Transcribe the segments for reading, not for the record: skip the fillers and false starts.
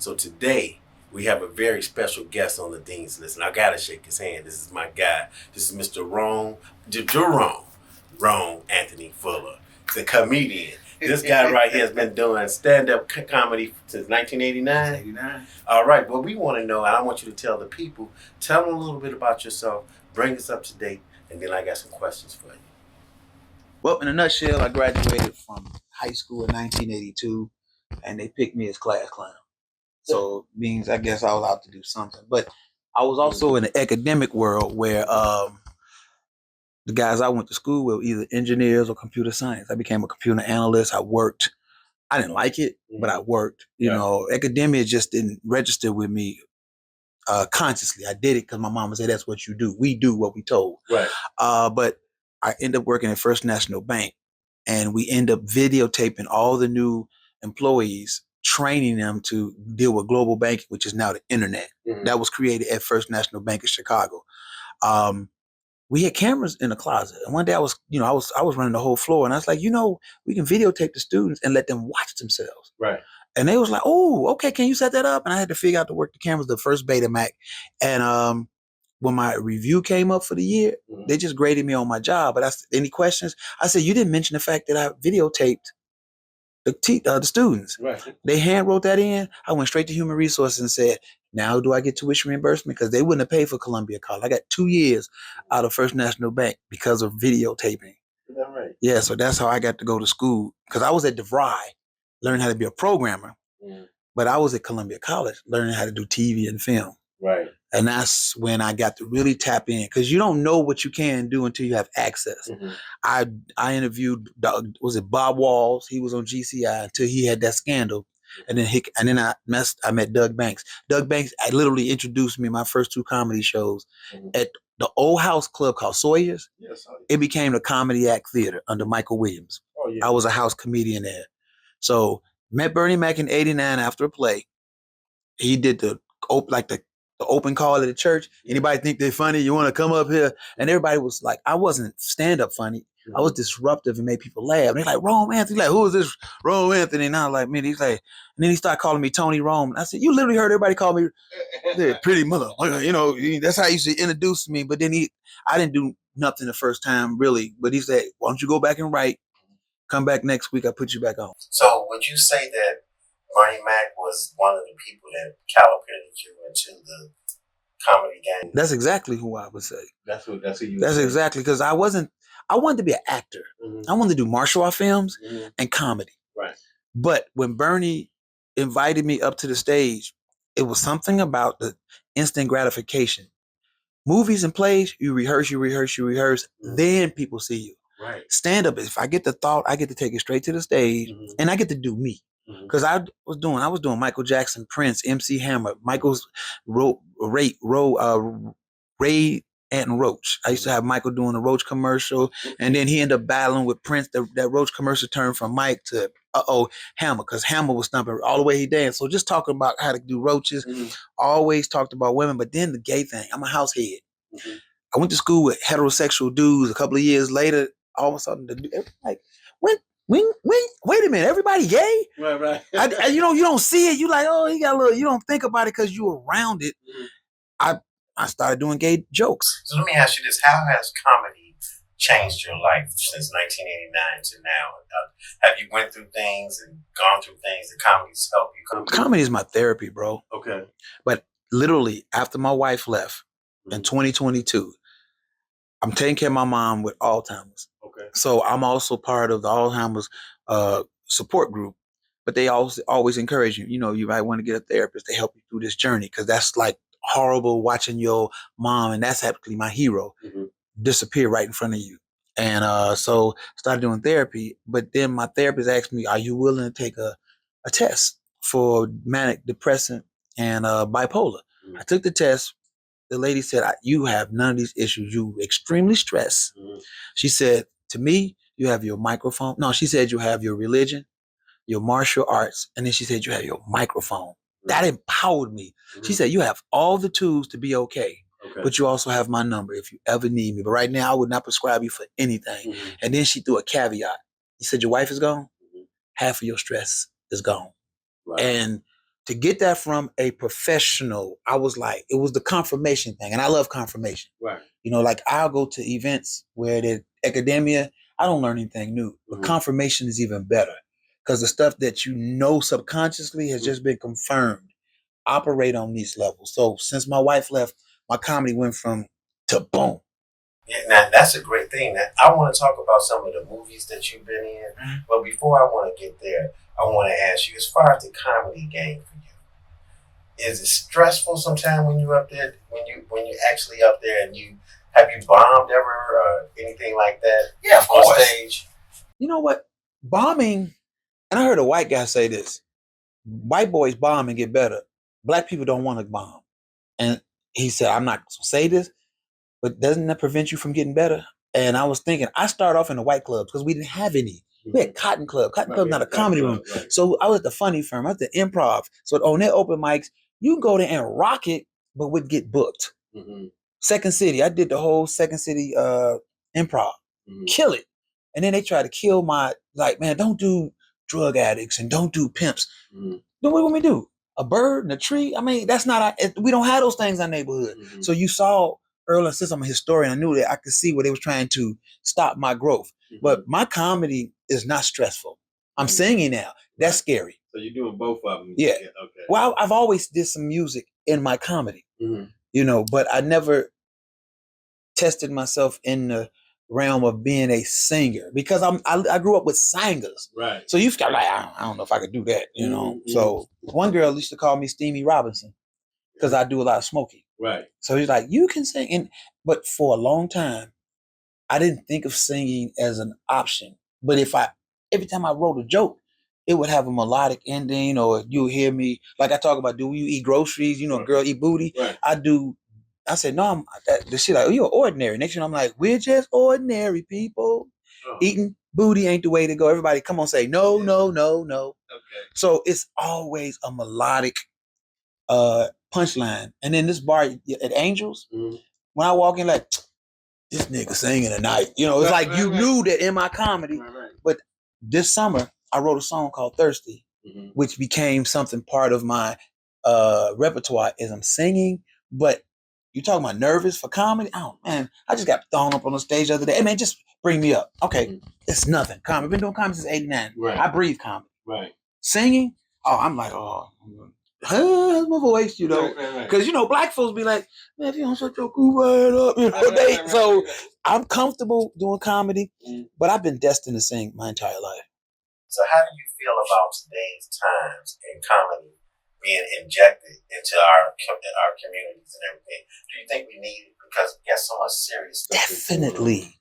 So today we have a very special guest on the Dean's List, and I gotta shake his hand. This is my guy. This is Mr. Rome Anthony Fuller, the comedian. This guy right here has been doing stand-up comedy since 1989. 89. All right, well, we want to know, and I want you to tell the people, tell them a little bit about yourself, bring us up to date, and then I got some questions for you. Well, in a nutshell, I graduated from high school in 1982, and they picked me as class clown. So means I guess I was out to do something. But I was also in the academic world where the guys I went to school with were either engineers or computer science. I became a computer analyst. I worked. I didn't like it, but I worked. You know, academia just didn't register with me consciously. I did it because my mama said that's what you do. We do what we told. Right. But I ended up working at First National Bank, and we end up videotaping all the new employees, training them to deal with global banking, which is now the internet. Mhm. That was created at First National Bank in Chicago. We had cameras in the closet, and one day I was running the whole floor, and I was like, we can videotape the students and let them watch themselves. Right. And they was like, oh, okay, can you set that up? And I had to figure out to work the cameras, the first Betamac. And when my review came up for the year, they just graded me on my job. But any questions? I said, you didn't mention the fact that I videotaped the students. Right. They hand wrote that in. I went straight to human resources and said, now do I get tuition reimbursement? Because they wouldn't have paid for Columbia College. I got 2 years out of First National Bank because of videotaping. Is that right? Yeah, so that's how I got to go to school. Because I was at DeVry learning how to be a programmer. But I was at Columbia College learning how to do TV and film. Right. And that's when I got to really tap in, because you don't know what you can do until you have access. I interviewed, was it Bob Walls? He was on GCI until he had that scandal. And then I met Doug Banks. Doug Banks literally introduced me in my first 2 comedy shows at the old house club called Sawyer's. Yes. It became the Comedy Act Theater under Michael Williams. Oh, yeah. I was a house comedian there. So met Bernie Mac in 89 after a play. He did the open call at the church. Anybody think they're funny? You want to come up here? And everybody was like, I wasn't stand-up funny. I was disruptive and made people laugh. And they're like, Rome Anthony. Like, who is this Rome Anthony? And I was like, man, he's like, and then he started calling me Tony Rome. And I said, you literally heard everybody call me pretty mother. That's how he used to introduce me. But then I didn't do nothing the first time, really. But he said, why don't you go back and write? Come back next week, I'll put you back on. So would you say that Bernie Mac was one of the people that catapulted you into the comedy game? That's exactly who I would say. That's who you. That's exactly, because I wanted to be an actor. I wanted to do martial art films and comedy. Right. But when Bernie invited me up to the stage, it was something about the instant gratification. Movies and plays, you rehearse, then people see you. Right. Stand up, if I get the thought, I get to take it straight to the stage, and I get to do me. Because I was doing Michael Jackson, Prince, MC Hammer, Michael's Ray and Roach. I used to have Michael doing a Roach commercial, and then he ended up battling with Prince. That Roach commercial turned from Mike to Hammer, because Hammer was stumping all the way he danced. So just talking about how to do roaches, always talked about women, but then the gay thing. I'm a house head. I went to school with heterosexual dudes. A couple of years later, all of a sudden, like, wait a minute, everybody gay? Right. You don't see it. You like, oh, he got a little. You don't think about it because you're around it. I started doing gay jokes. So let me ask you this: how has comedy changed your life since 1989 to now? Have you went through things and gone through things that comedy's helped you? Comedy is my therapy, bro. Okay. But literally, after my wife left in 2022, I'm taking care of my mom with Alzheimer's. Okay. So I'm also part of the Alzheimer's support group. But they always encourage you. You might want to get a therapist to help you through this journey, because that's like horrible watching your mom, and that's actually my hero, disappear right in front of you. And so started doing therapy. But then my therapist asked me, are you willing to take a test for manic depressant and bipolar? I took the test. The lady said, you have none of these issues. You extremely stressed. She said, to me, you have your microphone. No, she said you have your religion, your martial arts, and then she said you have your microphone. That empowered me. She said, you have all the tools to be okay, but you also have my number if you ever need me. But right now, I would not prescribe you for anything. And then she threw a caveat. She said, your wife is gone? Half of your stress is gone. Right. And to get that from a professional, I was like, it was the confirmation thing. And I love confirmation. Right. You know, like I'll go to events where the academia, I don't learn anything new. But confirmation is even better. Because the stuff that you know subconsciously has just been confirmed. Operate on these levels. So since my wife left, my comedy went from to boom. Yeah, now that's a great thing. Now, I want to talk about some of the movies that you've been in, but before I want to get there, I want to ask you, as far as the comedy game for you, is it stressful sometimes when you're up there, when you're actually up there, and you have you bombed ever or anything like that? Yeah, of on course. Stage. You know what? Bombing, and I heard a white guy say this: white boys bomb and get better. Black people don't want to bomb. And he said, I'm not going to say this, but doesn't that prevent you from getting better? And I was thinking, I started off in the white clubs because we didn't have any. We had Cotton Club. Cotton Club's not a comedy room. Right. So I was at the Funny Firm, I was at the Improv. So on their open mics, you can go there and rock it, but would get booked. Second City, I did the whole Second City Improv. Kill it. And then they try to kill my, like, man, don't do drug addicts and don't do pimps. Then what do we do? A bird and a tree? I mean, that's not, we don't have those things in our neighborhood. So you saw earlier, since I'm a historian, I knew that I could see where they was trying to stop my growth. But my comedy is not stressful. I'm singing now. That's scary. So you're doing both of them? Yeah. Okay. Well, I've always did some music in my comedy, you know, but I never tested myself in the realm of being a singer because I grew up with singers. Right. So you've got like, I don't know if I could do that, you know. So one girl used to call me Steamy Robinson because I do a lot of smoking. Right. So he's like, you can sing. But for a long time, I didn't think of singing as an option. But every time I wrote a joke, it would have a melodic ending, or you'll hear me, like I talk about, do you eat groceries? You know, girl eat booty. Right. I said, no, the shit like, oh, you're ordinary. Next thing I'm like, we're just ordinary people. Eating booty ain't the way to go. Everybody come on, say, no, no, no, no. Okay. So it's always a melodic punchline. And then this bar at Angels, when I walk in, like, this nigga singing tonight. You know, it's like you knew that in my comedy. But this summer, I wrote a song called Thirsty, which became something part of my repertoire as I'm singing. But you talking about nervous for comedy? Oh, man, I just got thrown up on the stage the other day. Hey, man, just bring me up. Okay, it's nothing. Comedy. I've been doing comedy since 89. Right. I breathe comedy. Right. Singing? Oh, I'm like, how's my voice, you know? Because, you know, black folks be like, man, if you don't shut your cool right up, you know, so I'm comfortable doing comedy, but I've been destined to sing my entire life. So how do you feel about today's times in comedy being injected into our communities and everything? Do you think we need it because we got so much serious stuff? Definitely.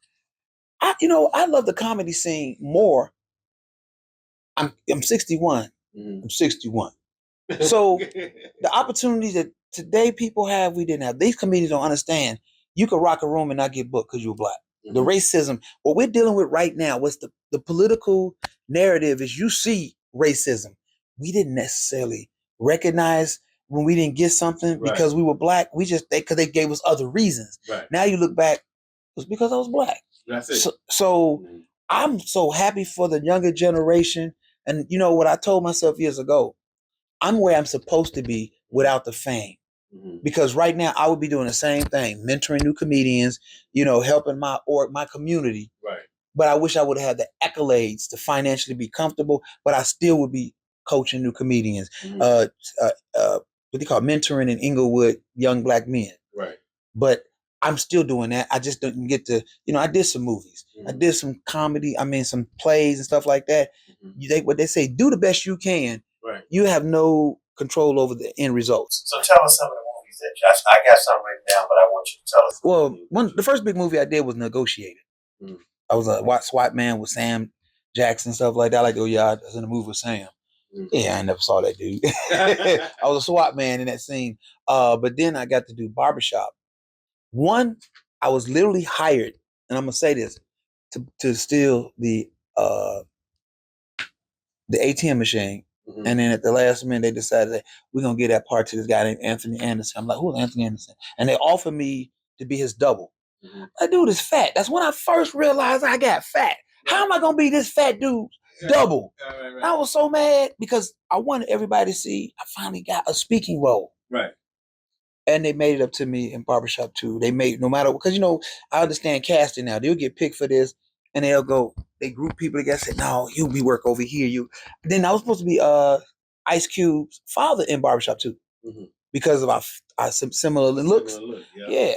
I love the comedy scene more. I'm 61. I'm 61. So the opportunities that today people have, we didn't have. These comedians don't understand. You could rock a room and not get booked because you're black. The racism, what we're dealing with right now, what's the political narrative is you see racism. We didn't necessarily recognize when we didn't get something because we were black. We just, because they gave us other reasons. Right. Now you look back, it was because I was black. That's it. So I'm so happy for the younger generation. And you know what I told myself years ago, I'm where I'm supposed to be without the fame. Because right now I would be doing the same thing, mentoring new comedians, you know, helping my community. Right. But I wish I would have had the accolades to financially be comfortable, but I still would be coaching new comedians. What they call mentoring in Inglewood young black men. Right. But I'm still doing that. I just didn't get to, you know, I did some movies. I did some comedy, some plays and stuff like that. What they say, do the best you can. Right. You have no control over the end results. So tell us some of the movies that I got some written down, but I want you to tell us. Well, the first big movie I did was Negotiated. I was a SWAT man with Sam Jackson, stuff like that. Like, oh yeah, I was in a movie with Sam. Yeah, I never saw that dude. I was a SWAT man in that scene. But then I got to do Barbershop. One, I was literally hired, and I'm gonna say this, to steal the ATM machine. And then at the last minute, they decided that we're going to give that part to this guy named Anthony Anderson. I'm like, who's Anthony Anderson? And they offered me to be his double. That dude is fat. That's when I first realized I got fat. How am I going to be this fat dude double. Right. I was so mad because I wanted everybody to see I finally got a speaking role. Right. And they made it up to me in Barbershop too. They made no matter because I understand casting now. They'll get picked for this, and they group people together. Say, no, you be work over here. You. Then I was supposed to be Ice Cube's father in Barbershop too, because of our similar looks. Yeah.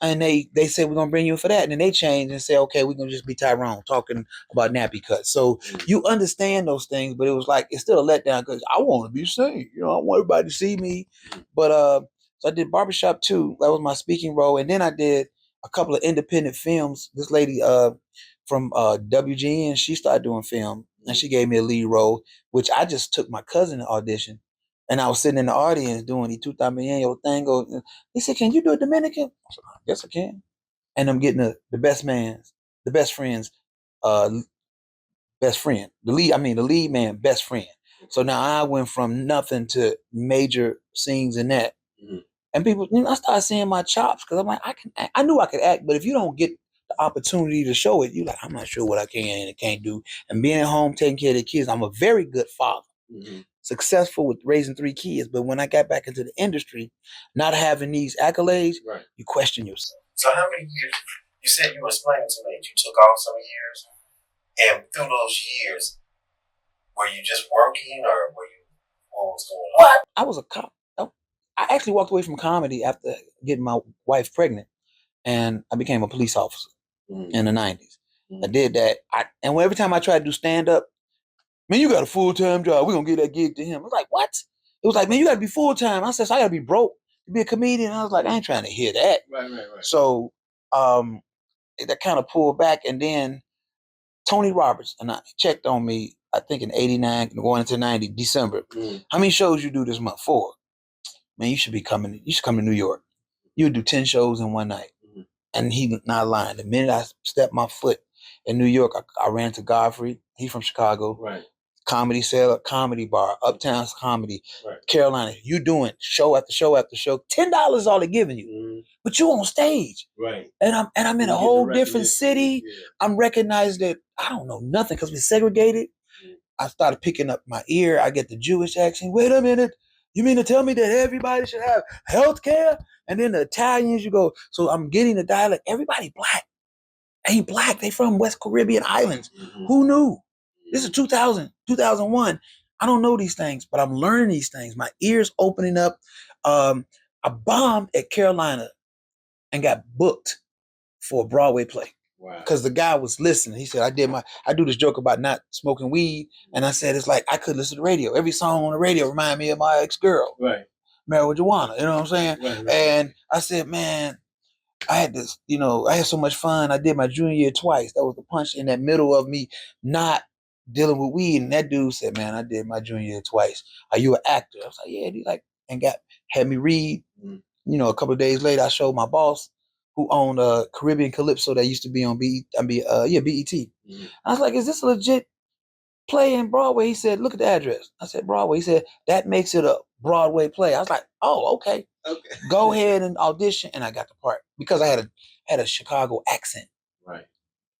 And they said we're gonna bring you in for that, and then they changed and said, okay, we're gonna just be Tyrone talking about nappy cuts. So you understand those things, but it was like it's still a letdown because I want to be seen. I want everybody to see me, but so I did Barbershop 2. That was my speaking role. And then I did a couple of independent films. This lady from WGN, she started doing film. And she gave me a lead role, which I just took my cousin to audition. And I was sitting in the audience doing the 2,000 thing. He said, can you do a Dominican? I said, yes, I can. And I'm getting the best friend's best friend. The lead man, best friend. So now I went from nothing to major scenes in that. And people, I started seeing my chops because I'm like, I can act. I knew I could act, but if you don't get the opportunity to show it, you're like, I'm not sure what I can and can't do. And being at home taking care of the kids, I'm a very good father, successful with raising 3 kids. But when I got back into the industry, not having these accolades, you question yourself. So how many years? You said you were explaining to me that you took off some years, and through those years, were you just working, or what was going on? What? I was a cop. I actually walked away from comedy after getting my wife pregnant, and I became a police officer in the 90s. I did that. And every time I tried to do stand-up, man, you got a full-time job. We're going to get that gig to him. I was like, what? It was like, man, you got to be full-time. I said, so I got to be broke to be a comedian. I was like, I ain't trying to hear that. Right. So that kind of pulled back. And then Tony Roberts and I checked on me, I think in 89, going into 90, December. How many shows you do this month? 4. Man, you should come to New York. You would do 10 shows in one night. And he not lying. The minute I stepped my foot in New York, I ran to Godfrey. He's from Chicago. Right. Comedy Cellar, Comedy Bar, Uptown's Comedy, Carolina. You doing show after show after show. $10 is all they're giving you. But you on stage. Right. And I'm in a whole different city. I'm recognized that I don't know nothing because we're segregated. I started picking up my ear. I get the Jewish accent. Wait a minute. You mean to tell me that everybody should have health care? And then the Italians, you go, so I'm getting the dialect. Everybody black. Ain't black. They from West Caribbean islands. Who knew? This is 2000, 2001. I don't know these things, but I'm learning these things. My ears opening up. I bombed at Carolina and got booked for a Broadway play. Because the guy was listening. He said, I do this joke about not smoking weed. And I said, it's like I could listen to the radio. Every song on the radio remind me of my ex-girl. Right. Marijuana. You know what I'm saying? Right. And I said, man, I had this, I had so much fun. I did my junior year twice. That was the punch in that middle of me not dealing with weed. And that dude said, man, I did my junior year twice. Are you an actor? I was like, yeah, dude. And had me read. A couple of days later, I showed my boss who owned Caribbean Calypso that used to be on BET. I was like, is this a legit play in Broadway? He said, look at the address. I said, Broadway. He said, that makes it a Broadway play. I was like, oh, okay. Go ahead and audition. And I got the part because I had a Chicago accent. Right.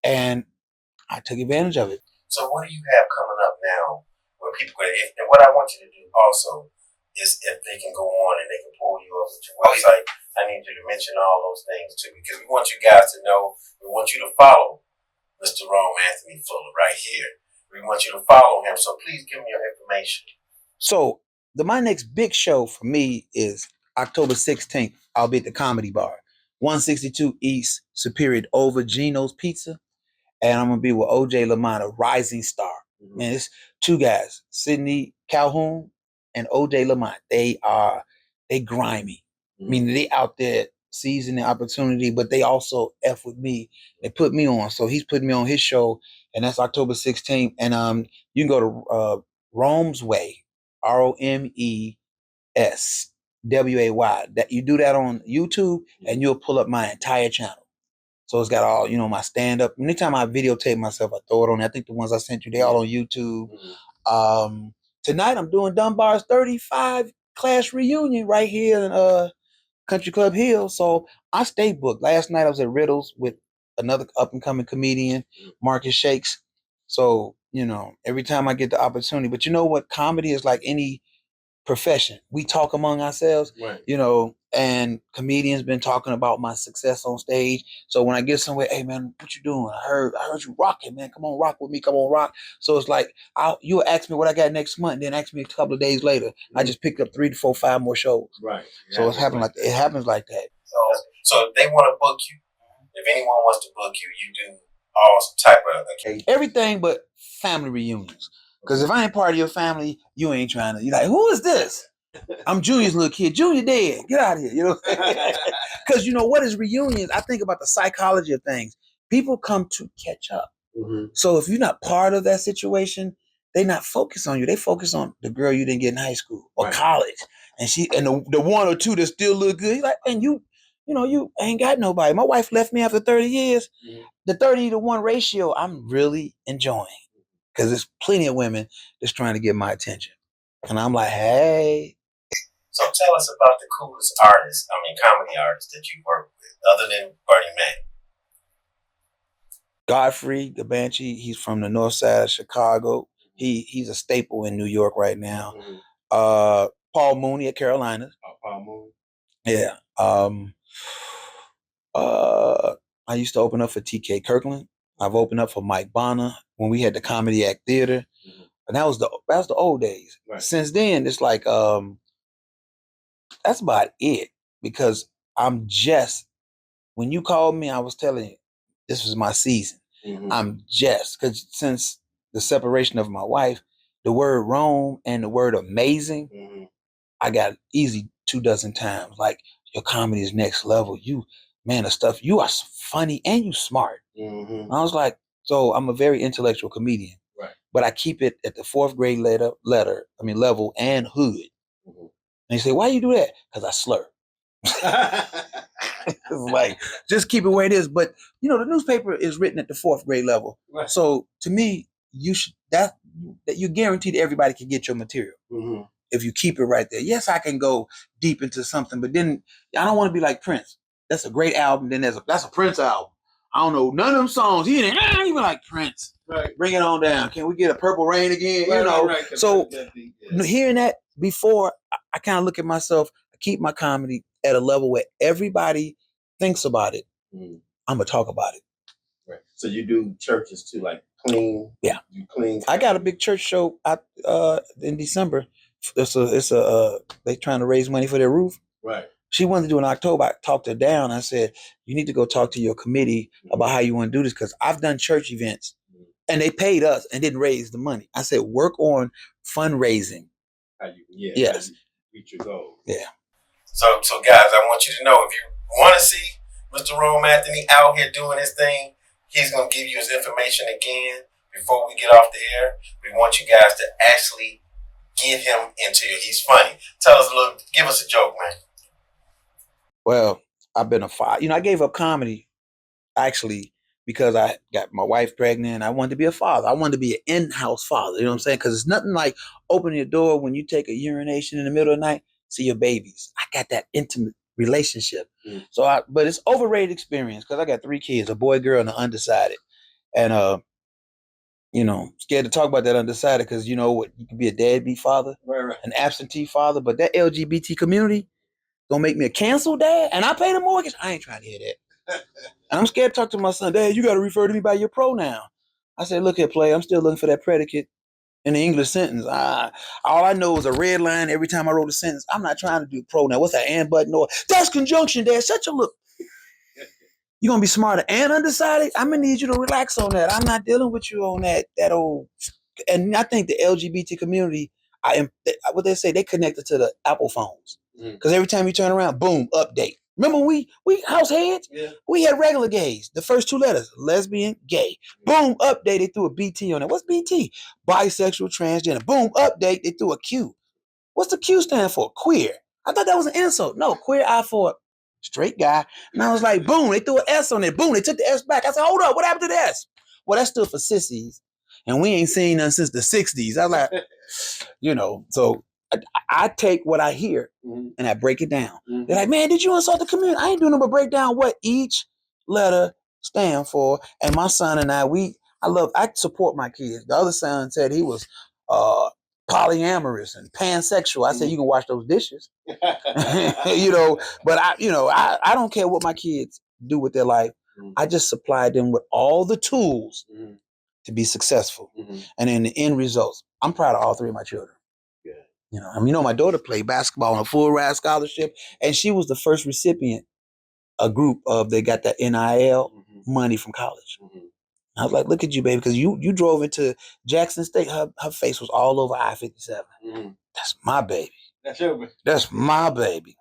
And I took advantage of it. So what do you have coming up now where people can, and what I want you to do also is if they can go on and they can pull you up with your website, I need you to mention all those things too, because we want you guys to know, we want you to follow Mr. Rome Anthony Fuller right here. We want you to follow him. So please give me your information. So my next big show for me is October 16th. I'll be at the Comedy Bar, 162 East Superior over Gino's Pizza. And I'm going to be with OJ Lamont, a rising star. Man, it's 2 guys, Sidney Calhoun and OJ Lamont. They grimy. I mean, they out there seizing the opportunity, but they also F with me. They put me on. So he's putting me on his show, and that's October 16th. And you can go to Rome's Way, ROMESWAY. That you do that on YouTube, and you'll pull up my entire channel. So it's got all, my stand-up. Anytime I videotape myself, I throw it on there. I think the ones I sent you, they all on YouTube. Tonight I'm doing Dunbar's 35 class reunion right here in Country Club Hill. So I stay booked. Last night I was at Riddles with another up-and-coming comedian, Marcus Shakes. So, you know, every time I get the opportunity, but you know what? Comedy is like any profession. We talk among ourselves, Right. you know, and comedians been talking about my success on stage. So when I get somewhere, hey man, what you doing? I heard you rocking, man. Come on, rock with me. Come on, rock. So it's like you'll ask me what I got next month, then ask me a couple of days later. I just picked up 3 to 4, 5 more shows. Right. So it's happened like that. It happens like that. So if they want to book you, if anyone wants to book you, you do all type of occasions. Everything but family reunions. Because if I ain't part of your family, you ain't trying to. You're like, who is this? I'm Junior's little kid. Junior dead. Get out of here. You know, because you know what is reunions? I think about the psychology of things. People come to catch up. Mm-hmm. So if you're not part of that situation, they not focused on you. They focus on the girl you didn't get in high school or college, and the one or two that still look good. You're like, and you know, you ain't got nobody. My wife left me after 30 years. Mm-hmm. The 30-to-1 ratio, I'm really enjoying because there's plenty of women that's trying to get my attention, and I'm like, hey. So tell us about the coolest artists, comedy artists that you work with, other than Bernie Mac. Godfrey, the Banshee, he's from the north side of Chicago. He's a staple in New York right now. Mm-hmm. Paul Mooney at Carolina. Paul Mooney. Yeah. I used to open up for T.K. Kirkland. I've opened up for Mike Bonner when we had the Comedy Act Theater. Mm-hmm. And that was the old days. Right. Since then, it's like that's about it. Because I'm just, when you called me, I was telling you, this was my season. Mm-hmm. I'm just, because since the separation of my wife, the word Rome and the word amazing, mm-hmm. I got easy 24 times. Like, your comedy is next level. You, man, the stuff, you are funny and you smart. Mm-hmm. And I was like, so I'm a very intellectual comedian. Right. But I keep it at the 4th grade level and hood. Mm-hmm. And you say, why you do that? Because I slur. It's like, just keep it where it is. But you know, the newspaper is written at the 4th grade level. Right. So to me, you should that you guaranteed everybody can get your material. Mm-hmm. If you keep it right there. Yes, I can go deep into something, but then I don't want to be like Prince. That's a great album. Then that's a Prince album. I don't know none of them songs. He didn't even like Prince. Right. Bring it on down. Can we get a Purple Rain again? Right, you know. Right. So hearing that before, I kind of look at myself. I keep my comedy at a level where everybody thinks about it. Mm. I'm gonna talk about it. Right. So you do churches too, like clean. Yeah. You clean. I got a big church show in December. It's they trying to raise money for their roof. Right. She wanted to do in October. I talked her down. I said, you need to go talk to your committee about how you want to do this, because I've done church events and they paid us and didn't raise the money. I said, work on fundraising. Yes. Reach your goal. Yeah. So guys, I want you to know, if you want to see Mr. Rome Anthony out here doing his thing, he's going to give you his information again before we get off the air. We want you guys to actually get him into it. He's funny. Give us a joke, man. Well, I've been a father. You know, I gave up comedy actually because I got my wife pregnant. I wanted to be a father. I wanted to be an in-house father. You know what I'm saying? Because it's nothing like opening your door when you take a urination in the middle of the night, see your babies. I got that intimate relationship. Mm. But it's overrated experience because I got 3 kids, a boy, girl, and an undecided. And you know, scared to talk about that undecided because you know what, you can be a deadbeat father, right. An absentee father, but that LGBT community gonna make me a canceled dad, and I pay the mortgage. I ain't trying to hear that. And I'm scared to talk to my son. Dad, you got to refer to me by your pronoun. I said, look here, play. I'm still looking for that predicate in the English sentence. All I know is a red line every time I wrote a sentence. I'm not trying to do pronoun. What's that and button or that's conjunction, Dad? Shut your look. You're gonna be smarter and undecided. I'm gonna need you to relax on that. I'm not dealing with you on that old. And I think the LGBT community, what they say, they connected to the Apple phones. Because every time you turn around, boom, update. Remember we house heads? Yeah. We had regular gays. The first 2 letters, lesbian, gay. Boom, update, they threw a BT on it. What's BT? Bisexual, transgender. Boom, update, they threw a Q. What's the Q stand for? Queer. I thought that was an insult. No, queer I for straight guy. And I was like, boom, they threw an S on it. Boom, they took the S back. I said, hold up, what happened to the S? Well, that stood for sissies. And we ain't seen none since the 60s. I was like, you know, so I take what I hear and I break it down. Mm-hmm. They're like, man, did you insult the community? I ain't doing no but break down what each letter stand for. And my son and I I support my kids. The other son said he was polyamorous and pansexual. I said, you can wash those dishes. But I don't care what my kids do with their life. I just supply them with all the tools to be successful. And in the end results, I'm proud of all three of my children. My daughter played basketball on a full ride scholarship, and she was the first recipient, a group of, they got that NIL money from college. I was like, look at you, baby, because you drove into Jackson State. Her face was all over I-57. That's my baby. That's your baby. That's my baby.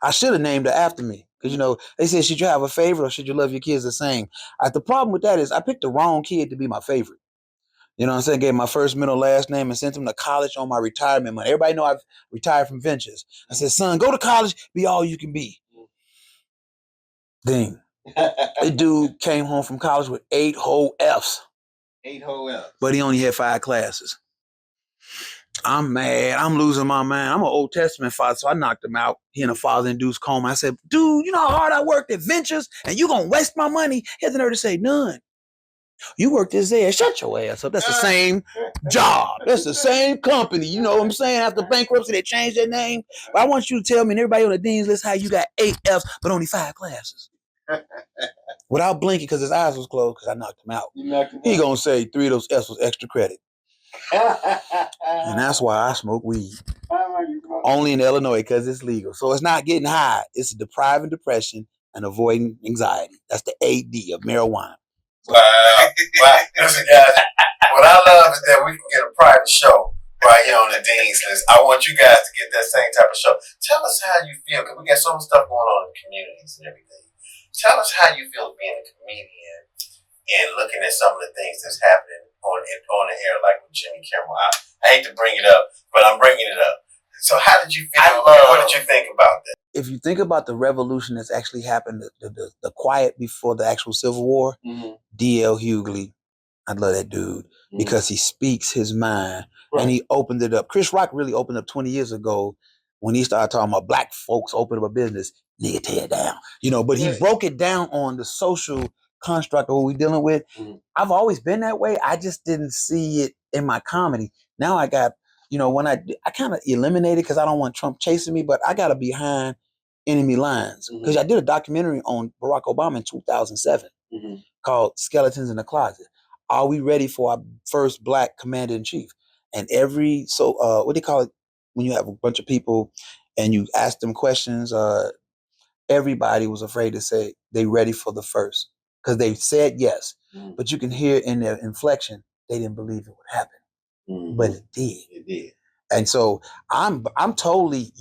I should have named her after me. Because, they said, should you have a favorite or should you love your kids the same? The problem with that is I picked the wrong kid to be my favorite. You know what I'm saying? Gave my first, middle, last name and sent him to college on my retirement money. Everybody know I've retired from ventures. I said, son, go to college, be all you can be. Ding. The dude came home from college with 8 whole Fs. 8 whole Fs. But he only had 5 classes. I'm mad. I'm losing my mind. I'm an Old Testament father, so I knocked him out. He in a father-induced coma. I said, dude, you know how hard I worked at Ventures, and you gonna waste my money? He had the nerve to say, none. You worked this there. Shut your ass up. That's the same job. That's the same company. You know what I'm saying? After bankruptcy, they changed their name. But I want you to tell me and everybody on the dean's list how you got 8 Fs, but only 5 classes. Without blinking, because his eyes was closed, because I knocked him out. He gonna say 3 of those Fs was extra credit. And that's why I smoke weed. Only in Illinois, because it's legal. So it's not getting high. It's depriving depression and avoiding anxiety. That's the AD of marijuana. Wow. Listen, guys, what I love is that we can get a private show right here on the Dean's List. I want you guys to get that same type of show. Tell us how you feel, because we got so much stuff going on in the communities and everything. Tell us how you feel being a comedian and looking at some of the things that's happening on the air, like with Jimmy Kimmel. I hate to bring it up, but I'm bringing it up. So how did you feel? What did you think about that? If you think about the revolution that's actually happened, the quiet before the actual Civil War, D.L. Hughley, I love that dude because he speaks his mind and he opened it up. Chris Rock really opened up 20 years ago when he started talking about black folks open up a business, nigga, tear it down. But he broke it down on the social construct of what we're dealing with. I've always been that way. I just didn't see it in my comedy. Now I got, when I kind of eliminated because I don't want Trump chasing me, but I got to behind enemy lines. Because I did a documentary on Barack Obama in 2007 called Skeletons in the Closet. Are we ready for our first black commander-in-chief? And what do you call it when you have a bunch of people and you ask them questions? Everybody was afraid to say they ready for the first because they said yes. But you can hear in their inflection, they didn't believe it would happen. But it did. It did. And so I'm totally,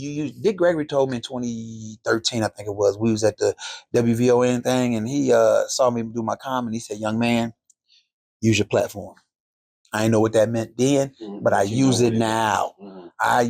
Dick Gregory told me in 2013, I think it was, we was at the WVON thing and he saw me do my comedy. He said, young man, use your platform. I didn't know what that meant then, but I use it now. I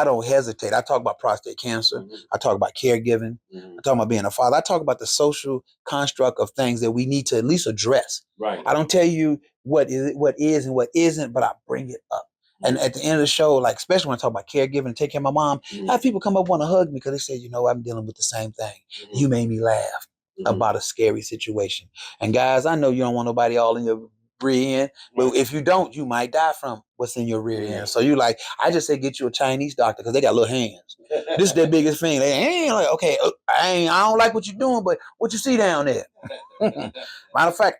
don't hesitate. I talk about prostate cancer. I talk about caregiving. I talk about being a father. I talk about the social construct of things that we need to at least address. Right. I don't tell you what is and what isn't, but I bring it up. And at the end of the show, like especially when I talk about caregiving and taking care of my mom, I have people come up want to hug me because they say, I'm dealing with the same thing. You made me laugh about a scary situation. And guys, I know you don't want nobody all in your rear end, but if you don't, you might die from what's in your rear end. So you I just say get you a Chinese doctor because they got little hands. This is their biggest thing. They ain't like, okay, I don't like what you're doing, but what you see down there? Matter of fact,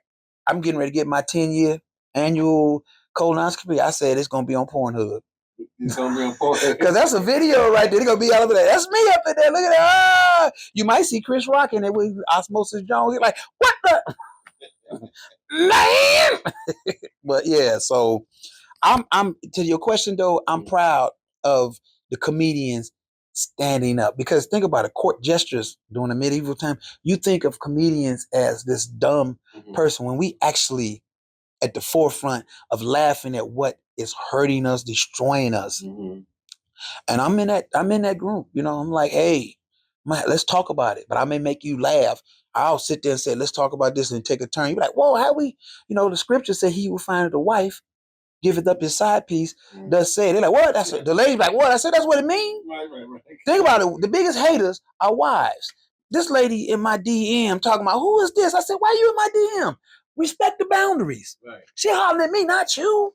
I'm getting ready to get my 10-year annual colonoscopy. I said it's gonna be on Pornhub. It's gonna be on Pornhub because that's a video right there. They're gonna be all over there. That's me up in there. Look at that. You might see Chris Rock in there with Osmosis Jones. You're like, what the man? But yeah, so I'm to your question though, I'm proud of the comedians standing up because think about it, court gestures during the medieval time. You think of comedians as this dumb person when we actually at the forefront of laughing at what is hurting us, destroying us. And I'm in that group, I'm like, hey, man, let's talk about it. But I may make you laugh. I'll sit there and say, let's talk about this and take a turn. You're like, whoa, how we, the scripture said he will find a wife, giveth up his side piece, does say. They're like, what? The lady's like, what? I said, that's what it means. Right. Think about it. The biggest haters are wives. This lady in my DM talking about, who is this? I said, why are you in my DM? Respect the boundaries. Right. She hollering at me, not you.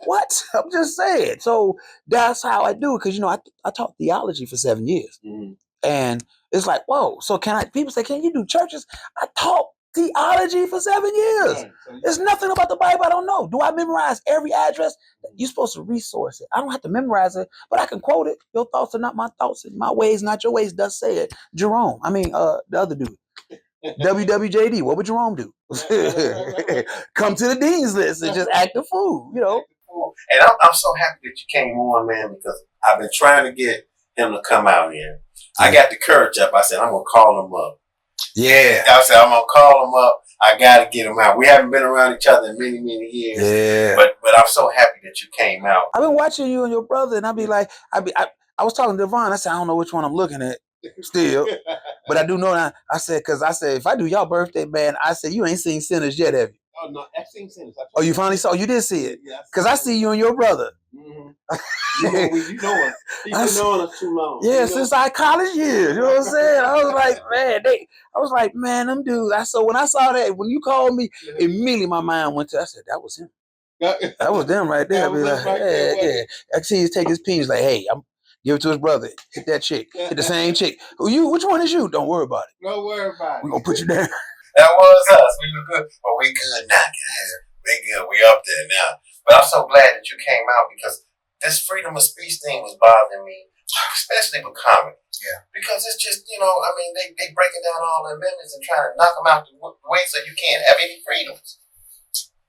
What? I'm just saying. So that's how I do it. Because, I taught theology for 7 years. Mm-hmm. And it's like, whoa. So people say, can you do churches? I taught theology for 7 years. Right. So There's nothing about the Bible I don't know. Do I memorize every address? You're supposed to resource it. I don't have to memorize it, but I can quote it. Your thoughts are not my thoughts, and my ways not your ways, thus say it. Jerome. The other dude. WWJD. What would Jerome do? Come to the dean's list and just act the fool, And I'm so happy that you came on, man, because I've been trying to get him to come out here. I got the courage up. I said, I'm going to call him up. Yeah. I said, I'm going to call him up. I got to get him out. We haven't been around each other in many, many years. Yeah. But I'm so happy that you came out. I've been watching you and your brother, and I'd be like, I was talking to Devon. I said, I don't know which one I'm looking at still. But I do know that. I said, if I do y'all birthday, man, I said, you ain't seen Sinners yet, have you? Oh, no, I've seen Sinners. Oh, you finally saw? You did see it? Yeah. Because I see you and your brother. Mm-hmm. You know us. You've been knowing us too long. Yeah, since our college years. You know what I'm saying? I was like, man, them dudes. So when I saw that, when you called me, immediately my mind went to, I said, that was him. That was them right there. Yeah. I see him take his pin. He's like, hey, I'm give it to his brother. Hit that chick. Hit the same chick. Which one is you? Don't worry about it. Don't worry about it. We're going to put you down. That was us. We were good. But we good now, guys. We good. We up there now. But I'm so glad that you came out because this freedom of speech thing was bothering me, especially with comedy. Yeah. Because it's just, they breaking down all the amendments and trying to knock them out the way so you can't have any freedoms.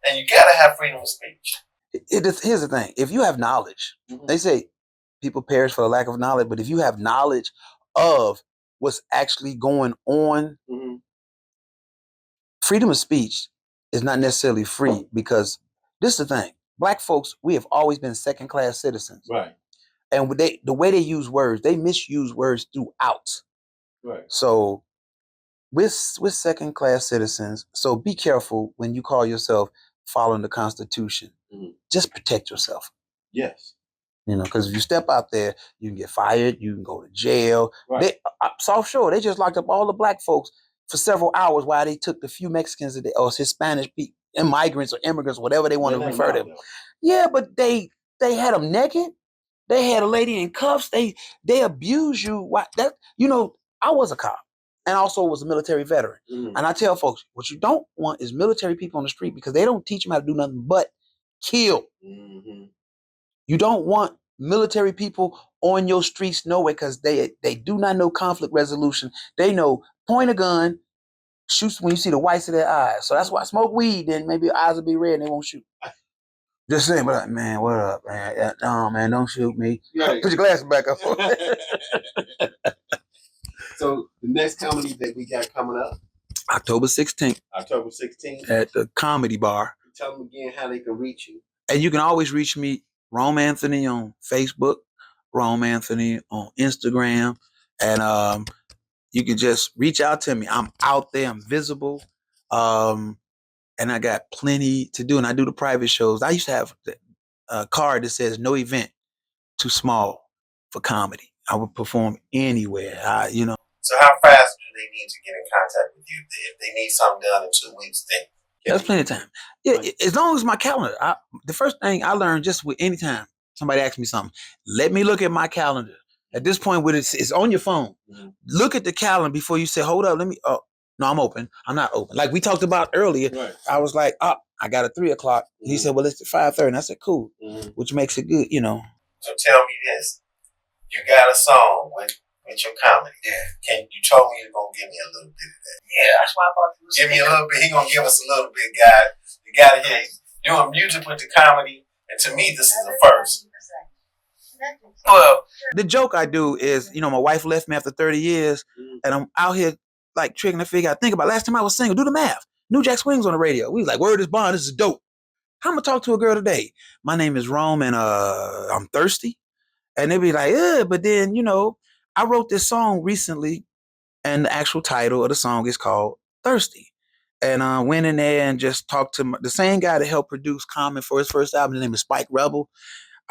And you got to have freedom of speech. Here's the thing. If you have knowledge, they say people perish for the lack of knowledge, but if you have knowledge of what's actually going on, freedom of speech is not necessarily free because this is the thing. Black folks, we have always been second-class citizens. Right. And the way they use words, they misuse words throughout. Right. So we're second-class citizens. So be careful when you call yourself following the Constitution. Just protect yourself. Yes. Because if you step out there, you can get fired. You can go to jail. Right. South Shore, they just locked up all the black folks for several hours while they took the few Mexicans or Hispanic people, migrants or immigrants, whatever they want to refer to them. Yeah, but they had them naked. They had a lady in cuffs. They abused you. I was a cop and also was a military veteran. And I tell folks, what you don't want is military people on the street because they don't teach them how to do nothing but kill. You don't want military people on your streets nowhere because they do not know conflict resolution. They know point a gun, shoot when you see the whites of their eyes. So that's why I smoke weed, then maybe your eyes will be red and they won't shoot. Just saying, but man, what up, man? No, man, don't shoot me. Right. Put your glasses back up. So the next comedy that we got coming up? October 16th. October 16th? At the Comedy Bar. Tell them again how they can reach you. And you can always reach me, Rome Anthony on Facebook, Rome Anthony on Instagram, and you can just reach out to me. I'm out there, I'm visible, and I got plenty to do. And I do the private shows. I used to have a card that says no event too small for comedy. I would perform anywhere. So how fast do they need to get in contact with you? If they need something done in 2 weeks, then there's plenty of time. Yeah, as long as my calendar. The first thing I learned just with any time somebody asks me something, let me look at my calendar. At this point, it's on your phone. Look at the calendar before you say, hold up, let me. Oh, no, I'm open. I'm not open. Like we talked about earlier. Right. I was like, I got a 3:00. He said, well, it's at 5:30. And I said, cool, which makes it good, So tell me this: you got a song with your comedy. Yeah. You told me you're gonna give me a little bit of that. Yeah, that's why I thought you was give me a little bit. He gonna give us a little bit, guys. You gotta hear doing music with the comedy, and to me, this is the first. Well, the joke I do is, my wife left me after 30 years, and I'm out here like tricking to figure out. Think about last time I was single. Do the math. New Jack Swing's on the radio. We was like, word is bond. This is dope. How am I talk to a girl today? My name is Rome, and I'm thirsty. And they be like, but then I wrote this song recently, and the actual title of the song is called Thirsty. And I went in there and just talked to the same guy that helped produce Common for his first album. His name is Spike Rebel.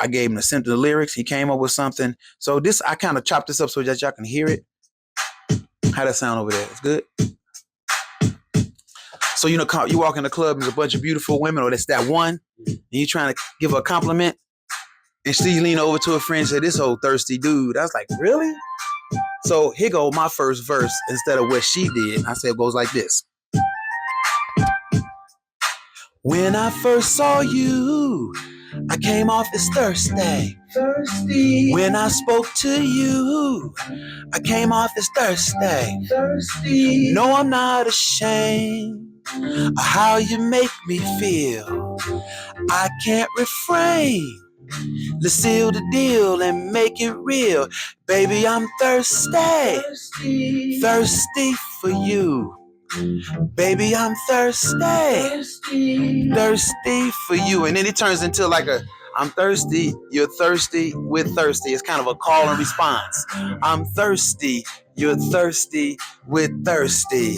I gave him the center of the lyrics. He came up with something. So I kind of chopped this up so that y'all can hear it. How that sound over there? It's good? So, you know, you walk in the club and there's a bunch of beautiful women, or that's that one, and you trying to give her a compliment, and she lean over to a friend and say, this old thirsty dude. I was like, really? So here go my first verse instead of what she did. I said it goes like this. When I first saw you, I came off as thirsty. Thirsty. When I spoke to you, I came off as thirsty. Thirsty. No, I'm not ashamed of how you make me feel. I can't refrain. Let's seal the deal and make it real. Baby, I'm thirsty. Thirsty. Thirsty for you. Baby, I'm thirsty. Thirsty. Thirsty for you. And then it turns into like a, I'm thirsty, you're thirsty, we're thirsty. It's kind of a call and response. I'm thirsty, you're thirsty, we're thirsty.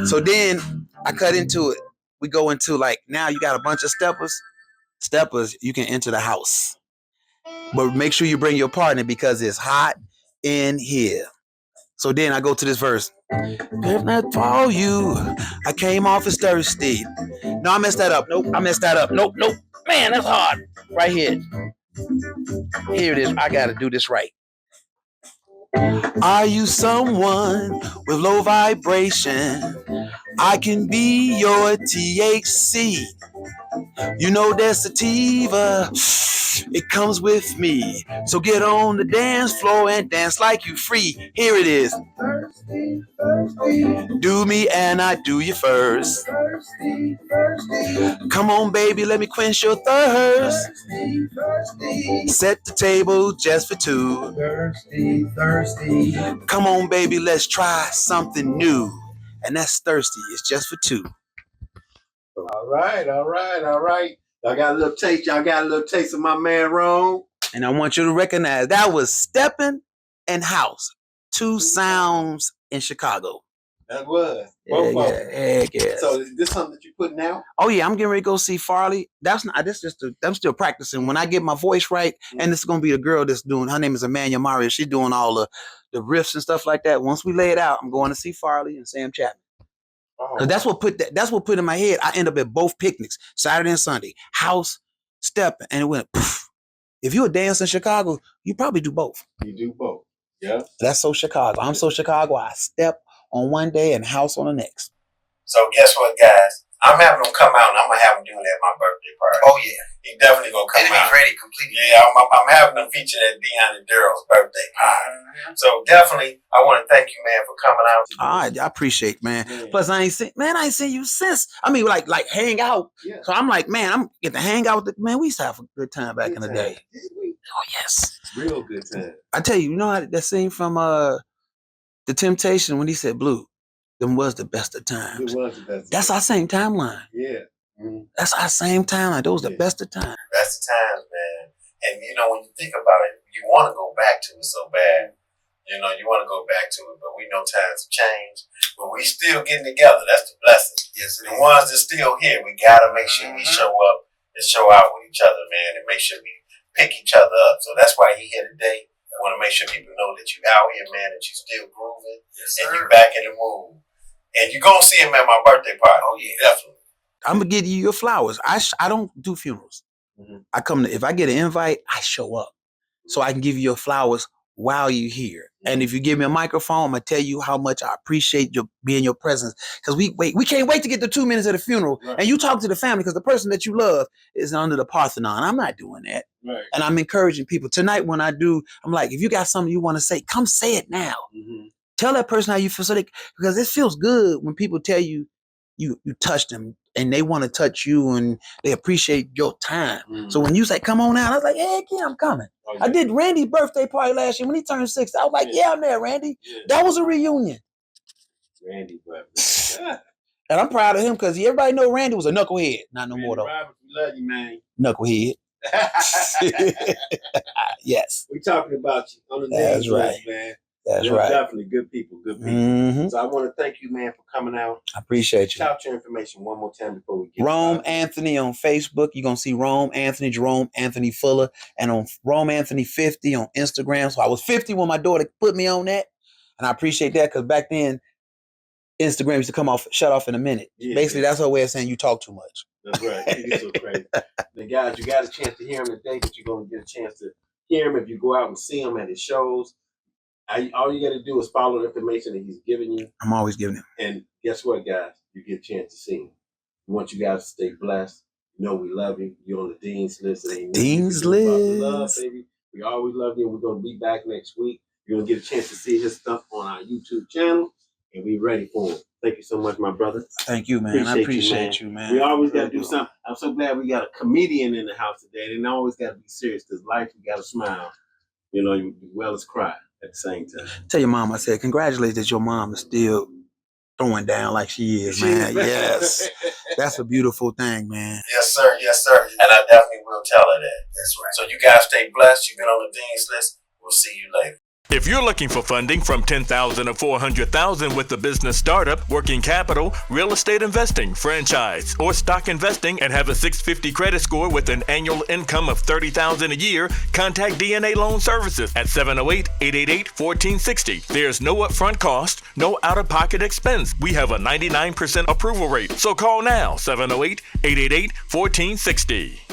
So then I cut into it. We go into like, now you got a bunch of steppers. Steppers, you can enter the house. But make sure you bring your partner because it's hot in here. So then I go to this verse. If not for you, I came off as thirsty. No, I messed that up. Nope, I messed that up. Nope. Man, that's hard. Right here. Here it is. I gotta do this right. Are you someone with low vibration? I can be your THC. You know there's sativa, it comes with me. So get on the dance floor and dance like you free. Here it is. Thirsty, thirsty. Do me and I do you first. Thirsty, thirsty. Come on, baby, let me quench your thirst. Thirsty, thirsty. Set the table just for two. Thirsty, thirsty. Come on, baby, let's try something new. And that's thirsty, it's just for two. All right. Y'all got a little taste. Y'all got a little taste of my man Rome. And I want you to recognize that was stepping and house. Two sounds in Chicago. That was. Both of them. Yeah. So is this something that you putting out? Oh yeah, I'm getting ready to go see Farley. I'm still practicing. When I get my voice right, and this is gonna be the girl that's doing, her name is Amanda Maria. She's doing all the riffs and stuff like that. Once we lay it out, I'm going to see Farley and Sam Chapman. Cause that's what put in my head. I end up at both picnics, Saturday and Sunday, house, step, and it went. Poof. If you a dance in Chicago, you probably do both. You do both, yeah. That's so Chicago. I'm so Chicago. I step on one day and house on the next. So guess what, guys? I'm having them come out, and I'm gonna have them do it at my birthday party. Oh yeah, he definitely gonna come out. Ready completely. Yeah, I'm having them feature at Dion and Darrell's birthday party. So definitely, I want to thank you, man, for coming out. I appreciate, man. Yeah. Plus, I ain't seen you since. I mean, like hang out. Yeah. So I'm like, man, I'm getting to hang out with man. We used to have a good time back in the day. Oh yes, real good time. I tell you, you know how that scene from The Temptation when he said blue. Them was the best of times. It was the best. That's our same timeline. Yeah. Mm-hmm. That's our same timeline. Those the best of times. Best of times, man. And you know, when you think about it, you want to go back to it so bad. You know, you want to go back to it, but we know times have changed. But we still getting together. That's the blessing. Yes, the ones that's still here, we gotta make sure we show up and show out with each other, man, and make sure we pick each other up. So that's why he here today. I want to make sure people know that you out here, man, that you still grooving, and you back in the mood. And you're going to see him at my birthday party. Oh, yeah, definitely. I'm going to give you your flowers. I don't do funerals. Mm-hmm. If I get an invite, I show up. So I can give you your flowers while you're here. Mm-hmm. And if you give me a microphone, I'm going to tell you how much I appreciate your being your presence. Because we can't wait to get the 2 minutes of the funeral. Right. And you talk to the family because the person that you love is under the Parthenon. I'm not doing that. Right. And I'm encouraging people. Tonight when I do, I'm like, if you got something you want to say, come say it now. Mm-hmm. Tell that person how you feel, because it feels good when people tell you you touched them and they want to touch you and they appreciate your time. Mm-hmm. So when you say, come on out, I was like, heck yeah, I'm coming. Oh, yeah. I did Randy's birthday party last year when he turned 60. I was like, yeah, I'm there, Randy. Yeah. That was a reunion. Randy birthday. And I'm proud of him because everybody know Randy was a knucklehead. Not no Randy more though. Roberts, we love you, man. Knucklehead. Yes. We talking about you on the That's right, man. That's You're right. Definitely good people. Mm-hmm. So I want to thank you, man, for coming out. I appreciate you. Shout your information one more time before we get Rome Anthony on Facebook. You're going to see Rome Anthony, Jerome Anthony Fuller, and on Rome Anthony 50 on Instagram. So I was 50 when my daughter put me on that. And I appreciate that because back then Instagram used to shut off in a minute. Yeah, Basically, yeah. that's her way of saying you talk too much. That's right. He's so crazy. The guys, you got a chance to hear him today, but you're going to get a chance to hear him if you go out and see him at his shows. All you got to do is follow the information that he's giving you. I'm always giving him. And guess what, guys? You get a chance to see him. We want you guys to stay blessed. You know we love you. You're on the Dean's List. Dean's List. Love, baby. We always love you. We're going to be back next week. You're going to get a chance to see his stuff on our YouTube channel, and we're ready for him. Thank you so much, my brother. Thank you, man. I appreciate you, man. We always got to do something. I'm so glad we got a comedian in the house today. And always got to be serious because life, you got to smile. You know, you well as cry at the same time. Tell your mom I said, congratulations that your mom is still throwing down like she is, man. Yes. That's a beautiful thing, man. Yes, sir. Yes, sir. And I definitely will tell her that. That's right. So you guys stay blessed. You've been on the Dean's List. We'll see you later. If you're looking for funding from $10,000 to $400,000 with a business startup, working capital, real estate investing, franchise, or stock investing and have a 650 credit score with an annual income of $30,000 a year, contact DNA Loan Services at 708-888-1460. There's no upfront cost, no out-of-pocket expense. We have a 99% approval rate. So call now, 708-888-1460.